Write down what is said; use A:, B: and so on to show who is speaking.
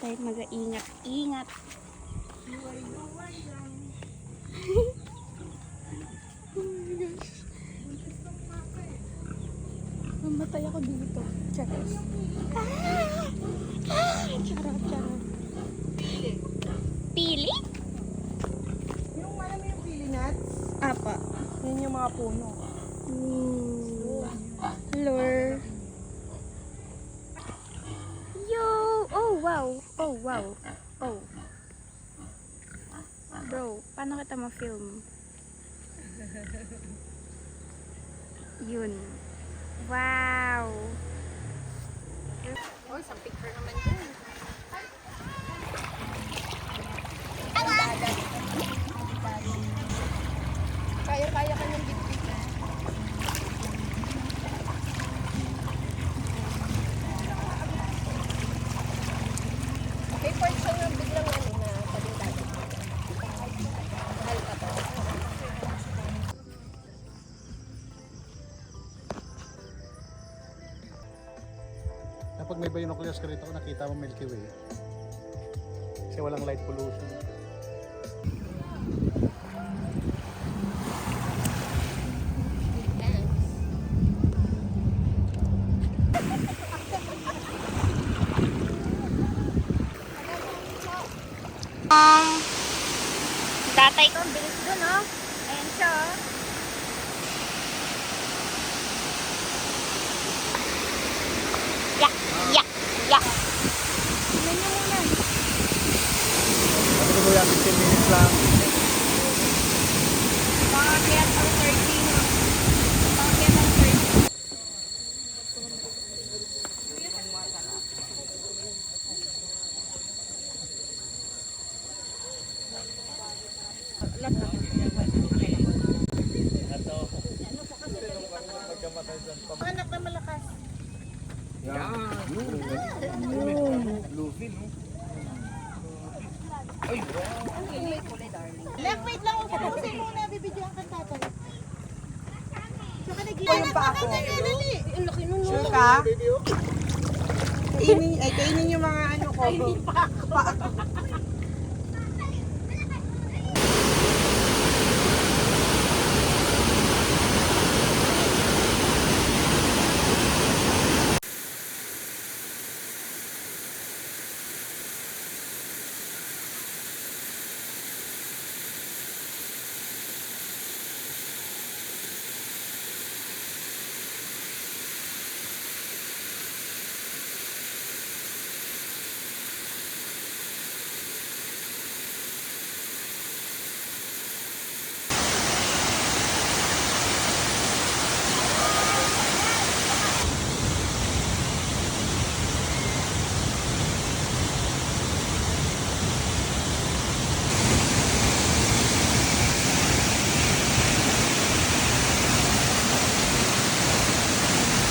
A: Kahit mag-ingat-ingat. Oh my gosh. Mamatay ako dito. Charot. Charot. Pili?
B: Yung alam mo yung pili nuts?
A: Apa.
B: Yun yung mga puno.
A: Ooh. Lure. Yo! Oh, wow. Oh, wow. Oh. Bro, paano kita ma-film? Yun. Wow! Oh, isang picture naman dun.
B: Kaya-kaya ka niyang bitbit. May part siya na biglang ano na tabing dagat. Mahal ka to.
C: Kapag may binoculars ka rito, nakita mo Milky Way. Kasi walang light pollution.
A: Tatay ko, bilis dun, oh. Ayan siya, oh. Ya. Tingnan niyo muna.
C: Sabi ko mo yan, 15 minutes lang.
A: Pakakyat ang 13. Pakakyat ang 13.
B: Anak na malakas.
C: Bluefin, no?
B: Wait lang. Pag-usin muna. Bibidyoan ka tatay. Tsaka nag-iwan pa ako. Ang laki nun. Sure ka? Kainin yung mga ano ko.